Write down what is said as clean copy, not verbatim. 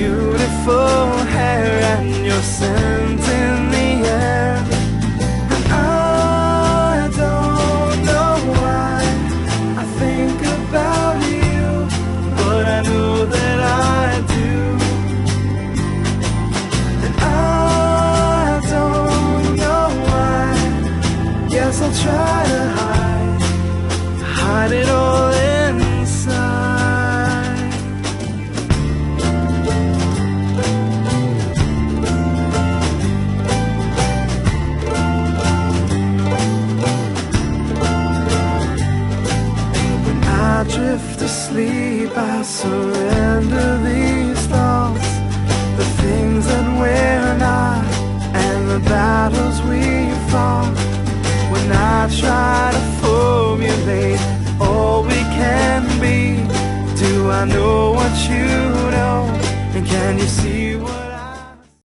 beautiful hair and your scent in the air. And I don't know why I think about you, but I know that I do. And I don't know why. Guess I'll try to hide it all inside. When I drift asleep, I surrender